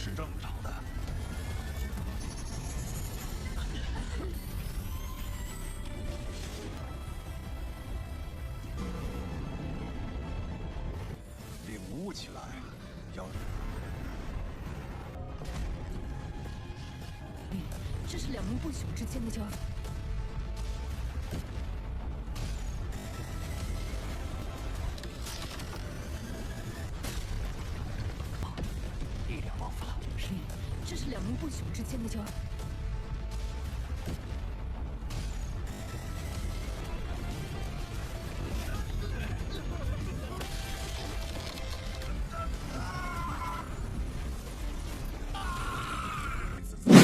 是正常的。领悟起来，要这是两名不朽之间的交锋。力量爆发，这是两名不朽之间的交锋。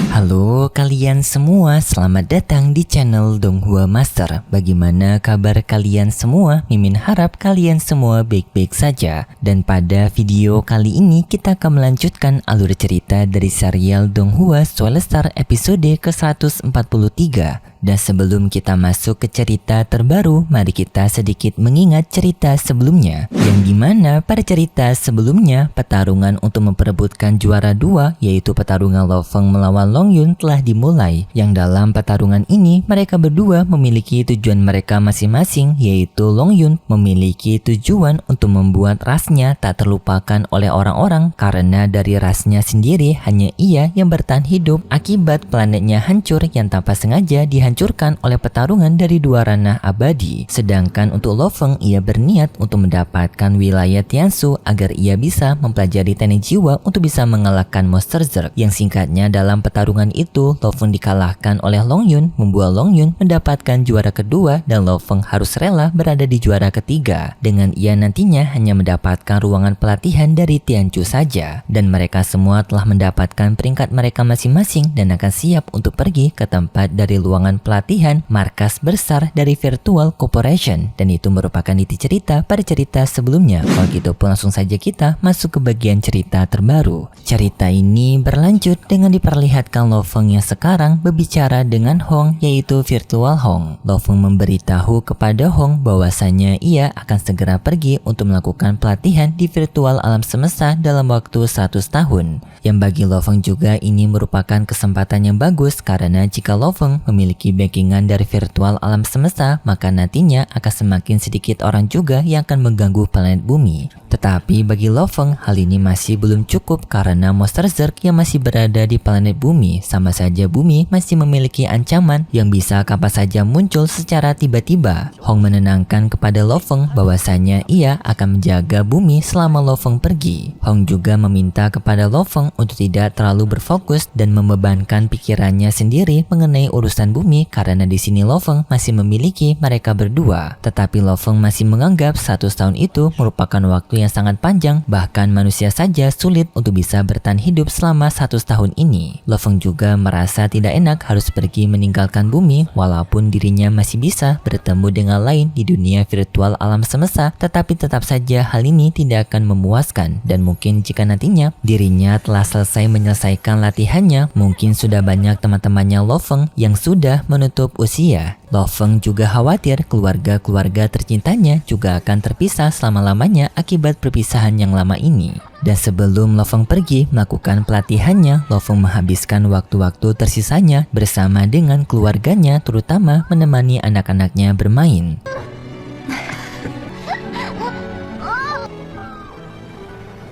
Halo kalian semua, selamat datang di channel Donghua Master. Bagaimana kabar kalian semua? Mimin harap kalian semua baik-baik saja. Dan pada video kali ini kita akan melanjutkan alur cerita dari serial Donghua Soulstar episode ke-143. Dan sebelum kita masuk ke cerita terbaru, mari kita sedikit mengingat cerita sebelumnya. Yang dimana pada cerita sebelumnya, pertarungan untuk memperebutkan juara 2, yaitu pertarungan Lo Feng melawan Long Yun telah dimulai. Yang dalam pertarungan ini, mereka berdua memiliki tujuan mereka masing-masing, yaitu Long Yun memiliki tujuan untuk membuat rasnya tak terlupakan oleh orang-orang, karena dari rasnya sendiri hanya ia yang bertahan hidup akibat planetnya hancur yang tanpa sengaja dihancurkan oleh pertarungan dari dua ranah abadi. Sedangkan untuk Lo Feng, ia berniat untuk mendapatkan wilayah Tianshu agar ia bisa mempelajari teknik jiwa untuk bisa mengalahkan monster Zerg. Yang singkatnya dalam pertarungan itu, Lo Feng dikalahkan oleh Long Yun, membuat Long Yun mendapatkan juara kedua dan Lo Feng harus rela berada di juara ketiga. Dengan ia nantinya hanya mendapatkan ruangan pelatihan dari Tianchu saja. Dan mereka semua telah mendapatkan peringkat mereka masing-masing dan akan siap untuk pergi ke tempat dari ruangan pelatihan markas besar dari Virtual Corporation. Dan itu merupakan inti cerita pada cerita sebelumnya. Kalau gitu pun langsung saja kita masuk ke bagian cerita terbaru. Cerita ini berlanjut dengan diperlihatkan Lo Feng yang sekarang berbicara dengan Hong, yaitu Virtual Hong. Lo Feng memberitahu kepada Hong bahwasanya ia akan segera pergi untuk melakukan pelatihan di virtual alam semesta dalam waktu 100 tahun. Yang bagi Lo Feng juga ini merupakan kesempatan yang bagus, karena jika Lo Feng memiliki backingan dari virtual alam semesta, maka nantinya akan semakin sedikit orang juga yang akan mengganggu planet bumi. Tetapi bagi Lo Feng, hal ini masih belum cukup karena monster Zerg yang masih berada di planet bumi, sama saja bumi masih memiliki ancaman yang bisa kapan saja muncul secara tiba-tiba. Hong menenangkan kepada Lo Feng bahwasanya ia akan menjaga bumi selama Lo Feng pergi. Hong juga meminta kepada Lo Feng untuk tidak terlalu berfokus dan membebankan pikirannya sendiri mengenai urusan bumi, karena di sini Lo Feng masih memiliki mereka berdua. Tetapi Lo Feng masih menganggap 100 tahun itu merupakan waktu yang sangat panjang, bahkan manusia saja sulit untuk bisa bertahan hidup selama 100 tahun ini. Lo Feng juga merasa tidak enak harus pergi meninggalkan bumi, walaupun dirinya masih bisa bertemu dengan lain di dunia virtual alam semesta, tetapi tetap saja hal ini tidak akan memuaskan. Dan mungkin jika nantinya dirinya telah selesai menyelesaikan latihannya, mungkin sudah banyak teman-temannya Lo Feng yang sudah menutup usia. Lo Feng juga khawatir keluarga-keluarga tercintanya juga akan terpisah selama-lamanya akibat perpisahan yang lama ini. Dan sebelum Lo Feng pergi melakukan pelatihannya, Lo Feng menghabiskan waktu-waktu tersisanya bersama dengan keluarganya, terutama menemani anak-anaknya bermain.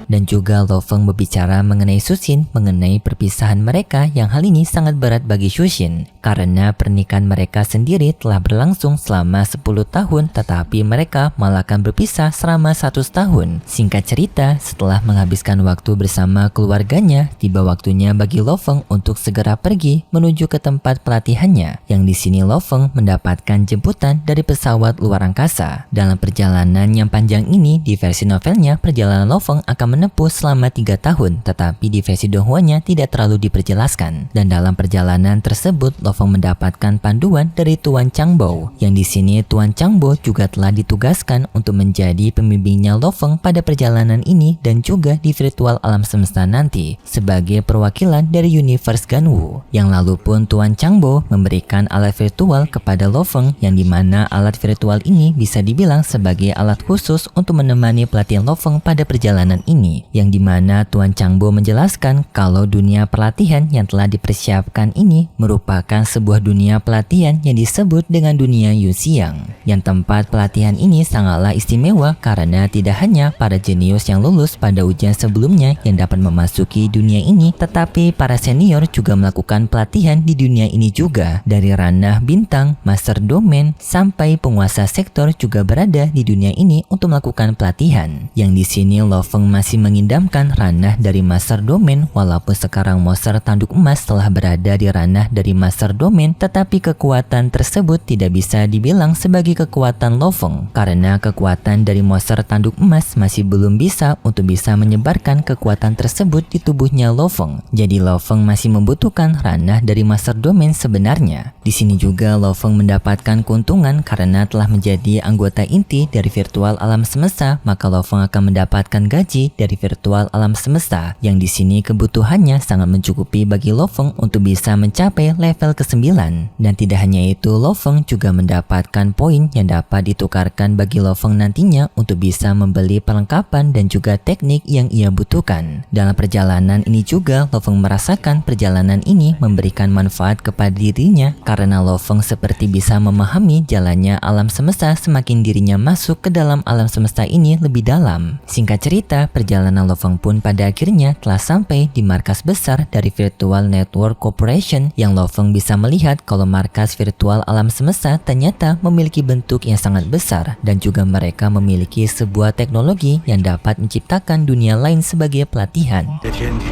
Dan juga Lo Feng berbicara mengenai Suxin, mengenai perpisahan mereka yang hal ini sangat berat bagi Suxin, karena pernikahan mereka sendiri telah berlangsung selama 10 tahun, tetapi mereka malah akan berpisah selama 100 tahun. Singkat cerita, setelah menghabiskan waktu bersama keluarganya, tiba waktunya bagi Lo Feng untuk segera pergi menuju ke tempat pelatihannya, yang di sini Lo Feng mendapatkan jemputan dari pesawat luar angkasa. Dalam perjalanan yang panjang ini, di versi novelnya, perjalanan Lo Feng akan menempuh selama 3 tahun, tetapi di versi Donghua-nya tidak terlalu diperjelaskan. Dan dalam perjalanan tersebut, Lo Feng mendapatkan panduan dari Tuan Changbo, yang di sini Tuan Changbo juga telah ditugaskan untuk menjadi pembimbingnya Lo Feng pada perjalanan ini dan juga di virtual alam semesta nanti sebagai perwakilan dari universe Ganwu. Yang lalu pun Tuan Changbo memberikan alat virtual kepada Lo Feng, yang dimana alat virtual ini bisa dibilang sebagai alat khusus untuk menemani pelatihan Lo Feng pada perjalanan ini. ini, yang dimana Tuan Changbo menjelaskan kalau dunia pelatihan yang telah dipersiapkan ini merupakan sebuah dunia pelatihan yang disebut dengan dunia Yuxiang, yang tempat pelatihan ini sangatlah istimewa karena tidak hanya para jenius yang lulus pada ujian sebelumnya yang dapat memasuki dunia ini, tetapi para senior juga melakukan pelatihan di dunia ini juga. Dari ranah bintang, master domain, sampai penguasa sektor juga berada di dunia ini untuk melakukan pelatihan. Yang di sini Lo Feng masih mengidamkan ranah dari master domain, walaupun sekarang monster tanduk emas telah berada di ranah dari master domain, tetapi kekuatan tersebut tidak bisa dibilang sebagai kekuatan Lo Feng karena kekuatan dari monster tanduk emas masih belum bisa untuk bisa menyebarkan kekuatan tersebut di tubuhnya Lo Feng. Jadi Lo Feng masih membutuhkan ranah dari master domain sebenarnya. Di sini juga Lo Feng mendapatkan keuntungan karena telah menjadi anggota inti dari virtual alam semesta, maka Lo Feng akan mendapatkan gaji dari virtual alam semesta, yang di sini kebutuhannya sangat mencukupi bagi Lo Feng untuk bisa mencapai level ke-9. Dan tidak hanya itu, Lo Feng juga mendapatkan poin yang dapat ditukarkan bagi Lo Feng nantinya untuk bisa membeli perlengkapan dan juga teknik yang ia butuhkan. Dalam perjalanan ini juga Lo Feng merasakan perjalanan ini memberikan manfaat kepada dirinya karena Lo Feng seperti bisa memahami jalannya alam semesta semakin dirinya masuk ke dalam alam semesta ini lebih dalam. Singkat cerita, perjalanan Lo Feng pun pada akhirnya telah sampai di markas besar dari Virtual Network Corporation, yang Lo Feng bisa melihat kalau markas virtual alam semesta ternyata memiliki bentuk yang sangat besar dan juga mereka memiliki sebuah teknologi yang dapat menciptakan dunia lain sebagai pelatihan. 这天体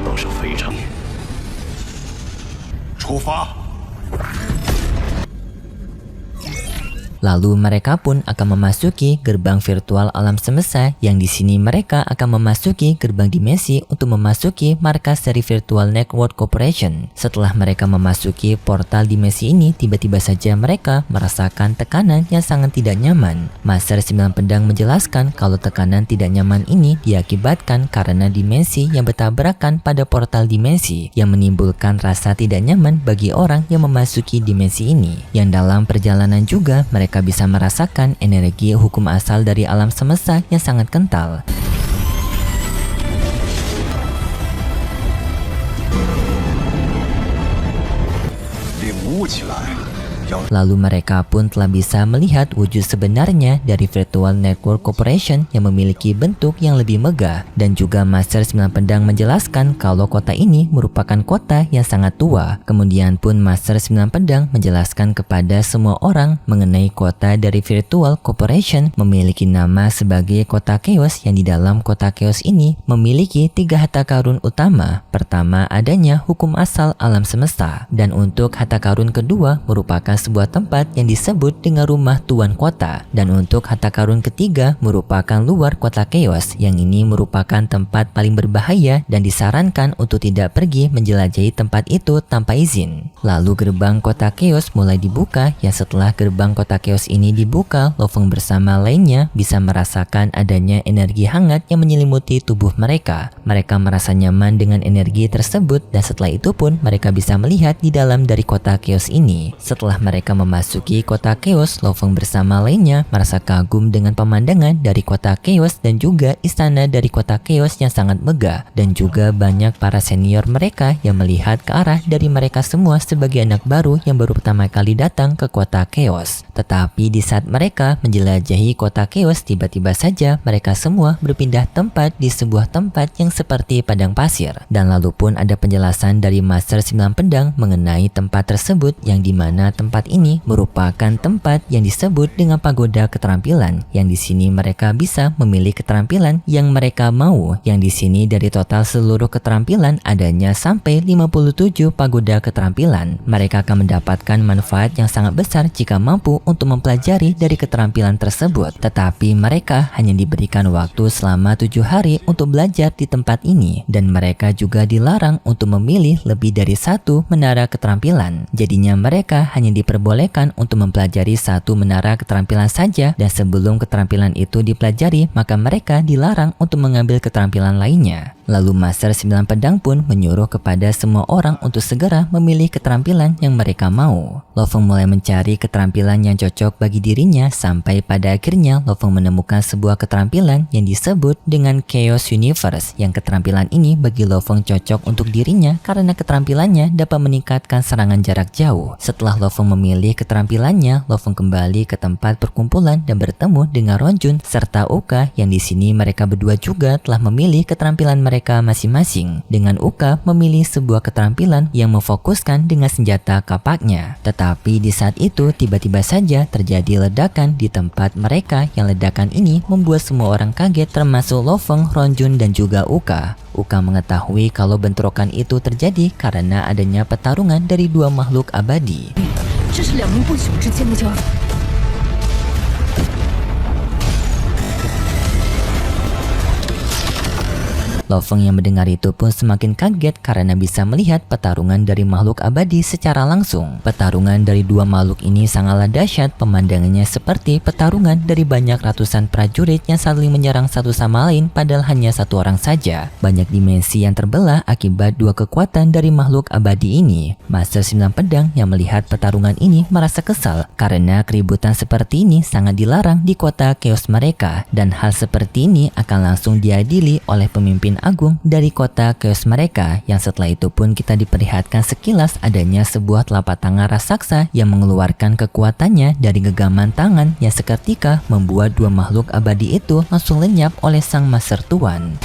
都是非常。出发。 Lalu mereka pun akan memasuki gerbang virtual alam semesta, yang di sini mereka akan memasuki gerbang dimensi untuk memasuki markas dari Virtual Network Corporation. Setelah mereka memasuki portal dimensi ini, tiba-tiba saja mereka merasakan tekanan yang sangat tidak nyaman. Master 9 Pedang menjelaskan kalau tekanan tidak nyaman ini diakibatkan karena dimensi yang bertabrakan pada portal dimensi, yang menimbulkan rasa tidak nyaman bagi orang yang memasuki dimensi ini. Yang dalam perjalanan juga mereka bisa merasakan energi hukum asal dari alam semesta yang sangat kental. Lalu mereka pun telah bisa melihat wujud sebenarnya dari Virtual Network Corporation yang memiliki bentuk yang lebih megah. Dan juga Master 9 Pedang menjelaskan kalau kota ini merupakan kota yang sangat tua. Kemudian pun Master 9 Pedang menjelaskan kepada semua orang mengenai kota dari Virtual Corporation memiliki nama sebagai kota Chaos, yang di dalam kota Chaos ini memiliki 3 harta karun utama. Pertama, adanya hukum asal alam semesta, dan untuk harta karun kedua merupakan sebuah tempat yang disebut dengan rumah tuan kota, dan untuk harta karun ketiga merupakan luar kota Chaos, yang ini merupakan tempat paling berbahaya dan disarankan untuk tidak pergi menjelajahi tempat itu tanpa izin. Lalu gerbang kota Chaos mulai dibuka, yang setelah gerbang kota Chaos ini dibuka, Lo Feng bersama lainnya bisa merasakan adanya energi hangat yang menyelimuti tubuh mereka. Mereka merasa nyaman dengan energi tersebut, dan setelah itu pun mereka bisa melihat di dalam dari kota Chaos ini. Setelah mereka memasuki kota Chaos, Lo Feng bersama lainnya merasa kagum dengan pemandangan dari kota Chaos dan juga istana dari kota Chaos yang sangat megah, dan juga banyak para senior mereka yang melihat ke arah dari mereka semua sebagai anak baru yang baru pertama kali datang ke kota Chaos. Tetapi di saat mereka menjelajahi kota Chaos, tiba-tiba saja mereka semua berpindah tempat di sebuah tempat yang seperti padang pasir. Dan lalu pun ada penjelasan dari Master 9 Pedang mengenai tempat tersebut, yang dimana tempat ini merupakan tempat yang disebut dengan pagoda keterampilan, yang di sini mereka bisa memilih keterampilan yang mereka mau, yang di sini dari total seluruh keterampilan adanya sampai 57 pagoda keterampilan. Mereka akan mendapatkan manfaat yang sangat besar jika mampu untuk mempelajari dari keterampilan tersebut, tetapi mereka hanya diberikan waktu selama 7 hari untuk belajar di tempat ini, dan mereka juga dilarang untuk memilih lebih dari 1 menara keterampilan. Jadinya mereka hanya diperbolehkan untuk mempelajari 1 menara keterampilan saja, dan sebelum keterampilan itu dipelajari maka mereka dilarang untuk mengambil keterampilan lainnya. Lalu Master 9 Pedang pun menyuruh kepada semua orang untuk segera memilih keterampilan yang mereka mau. Lo Feng mulai mencari keterampilan yang cocok bagi dirinya sampai pada akhirnya Lo Feng menemukan sebuah keterampilan yang disebut dengan Chaos Universe, yang keterampilan ini bagi Lo Feng cocok untuk dirinya karena keterampilannya dapat meningkatkan serangan jarak jauh. Setelah Lo Feng memilih keterampilannya, Lo Feng kembali ke tempat perkumpulan dan bertemu dengan Ron Jun serta Uka, yang di sini mereka berdua juga telah memilih keterampilan mereka masing-masing. Dengan Uka memilih sebuah keterampilan yang memfokuskan dengan senjata kapaknya. Tetapi di saat itu tiba-tiba saja terjadi ledakan di tempat mereka, yang ledakan ini membuat semua orang kaget termasuk Lo Feng, Ron Jun dan juga Uka. Uka mengetahui kalau bentrokan itu terjadi karena adanya pertarungan dari dua makhluk abadi. 这是两名不朽之间的交锋。 Lo Feng yang mendengar itu pun semakin kaget karena bisa melihat pertarungan dari makhluk abadi secara langsung. Pertarungan dari dua makhluk ini sangatlah dahsyat, pemandangannya seperti pertarungan dari banyak ratusan prajurit yang saling menyerang satu sama lain padahal hanya satu orang saja. Banyak dimensi yang terbelah akibat dua kekuatan dari makhluk abadi ini. Master 9 Pedang yang melihat pertarungan ini merasa kesal karena keributan seperti ini sangat dilarang di kota Chaos mereka, dan hal seperti ini akan langsung diadili oleh pemimpin agung dari kota Chaos mereka, yang setelah itu pun kita diperlihatkan sekilas adanya sebuah telapak tangan raksasa yang mengeluarkan kekuatannya dari genggaman tangan yang seketika membuat dua makhluk abadi itu langsung lenyap oleh sang Master Tuan.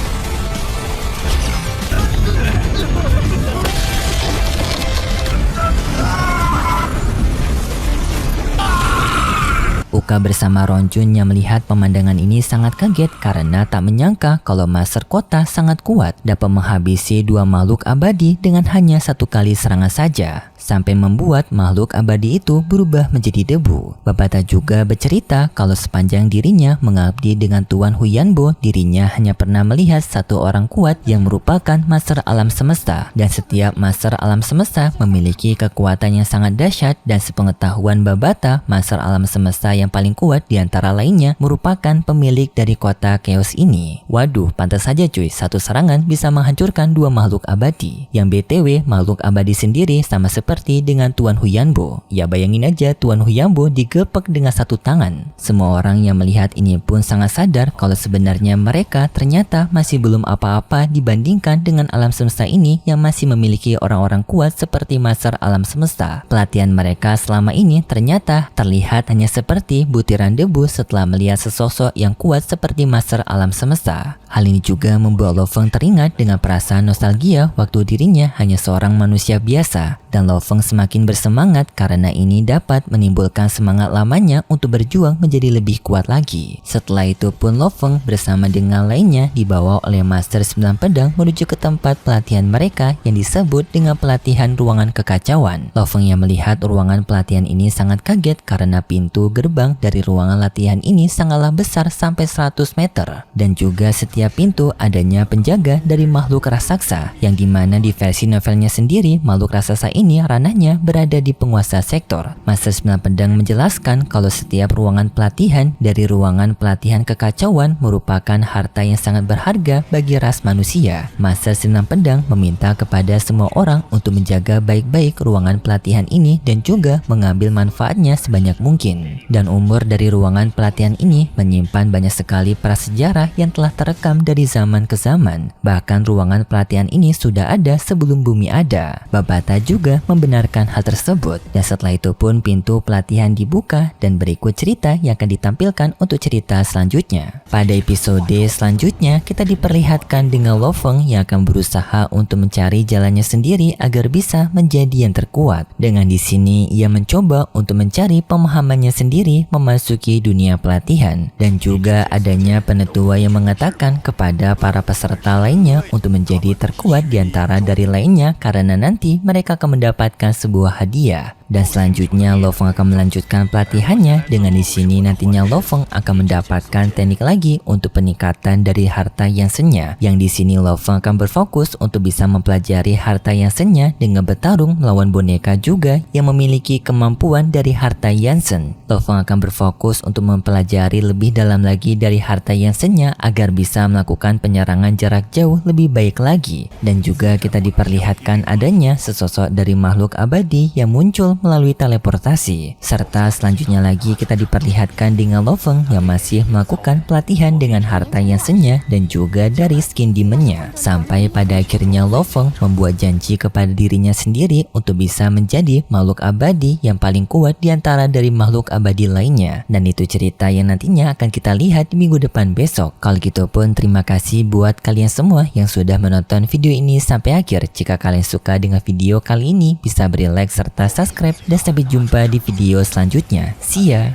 Uka bersama Ron Jun yang melihat pemandangan ini sangat kaget karena tak menyangka kalau Master Kota sangat kuat dapat menghabisi dua makhluk abadi dengan hanya satu kali serangan saja, sampai membuat makhluk abadi itu berubah menjadi debu. Babata juga bercerita kalau sepanjang dirinya mengabdi dengan Tuan Huyanbo, dirinya hanya pernah melihat satu orang kuat yang merupakan Master Alam Semesta, dan setiap Master Alam Semesta memiliki kekuatan yang sangat dahsyat, dan sepengetahuan Babata, Master Alam Semesta yang paling kuat di antara lainnya merupakan pemilik dari kota Chaos ini. Waduh, pantas saja cuy, satu serangan bisa menghancurkan dua makhluk abadi. Yang BTW, makhluk abadi sendiri sama seperti dengan Tuan Huyanbo. Ya bayangin aja Tuan Huyanbo digepek dengan satu tangan. Semua orang yang melihat ini pun sangat sadar kalau sebenarnya mereka ternyata masih belum apa-apa dibandingkan dengan alam semesta ini yang masih memiliki orang-orang kuat seperti Master Alam Semesta. Pelatihan mereka selama ini ternyata terlihat hanya seperti butiran debu setelah melihat sesosok yang kuat seperti Master Alam Semesta. Hal ini juga membuat Lo Feng teringat dengan perasaan nostalgia waktu dirinya hanya seorang manusia biasa, dan Lo Feng semakin bersemangat karena ini dapat menimbulkan semangat lamanya untuk berjuang menjadi lebih kuat lagi. Setelah itu pun Lo Feng bersama dengan lainnya dibawa oleh Master 9 Pedang menuju ke tempat pelatihan mereka yang disebut dengan pelatihan ruangan kekacauan. Lo Feng yang melihat ruangan pelatihan ini sangat kaget karena pintu gerbang dari ruangan latihan ini sangatlah besar sampai 100 meter, dan juga setiap pintu adanya penjaga dari makhluk raksasa, yang dimana di versi novelnya sendiri makhluk raksasa ini ranahnya berada di penguasa sektor. Master 9 Pedang menjelaskan kalau setiap ruangan pelatihan dari ruangan pelatihan kekacauan merupakan harta yang sangat berharga bagi ras manusia. Master 9 Pedang meminta kepada semua orang untuk menjaga baik-baik ruangan pelatihan ini dan juga mengambil manfaatnya sebanyak mungkin. Dan umur dari ruangan pelatihan ini menyimpan banyak sekali prasejarah yang telah terekam dari zaman ke zaman. Bahkan ruangan pelatihan ini sudah ada sebelum bumi ada. Babata juga membenarkan hal tersebut. Dan setelah itu pun pintu pelatihan dibuka dan berikut cerita yang akan ditampilkan untuk cerita selanjutnya. Pada episode selanjutnya kita diperlihatkan dengan Lo Feng yang akan berusaha untuk mencari jalannya sendiri agar bisa menjadi yang terkuat. Dengan di sini ia mencoba untuk mencari pemahamannya sendiri memasuki dunia pelatihan, dan juga adanya penetua yang mengatakan kepada para peserta lainnya untuk menjadi terkuat di antara dari lainnya karena nanti mereka akan mendapatkan sebuah hadiah. Dan selanjutnya Lo Feng akan melanjutkan pelatihannya dengan di sini nantinya Lo Feng akan mendapatkan teknik lagi untuk peningkatan dari harta yang senya. Yang di sini Lo Feng akan berfokus untuk bisa mempelajari harta yang senya dengan bertarung melawan boneka juga yang memiliki kemampuan dari harta Yansen. Lo Feng akan berfokus untuk mempelajari lebih dalam lagi dari harta yang senya agar bisa melakukan penyerangan jarak jauh lebih baik lagi. Dan juga kita diperlihatkan adanya sesosok dari makhluk abadi yang muncul melalui teleportasi. Serta selanjutnya lagi kita diperlihatkan dengan Lo Feng yang masih melakukan pelatihan dengan harta yang senya dan juga dari skin demonnya. Sampai pada akhirnya Lo Feng membuat janji kepada dirinya sendiri untuk bisa menjadi makhluk abadi yang paling kuat di antara dari makhluk abadi lainnya. Dan itu cerita yang nantinya akan kita lihat di minggu depan besok. Kalau gitu pun terima kasih buat kalian semua yang sudah menonton video ini sampai akhir. Jika kalian suka dengan video kali ini bisa beri like serta subscribe dan sampai jumpa di video selanjutnya. See ya!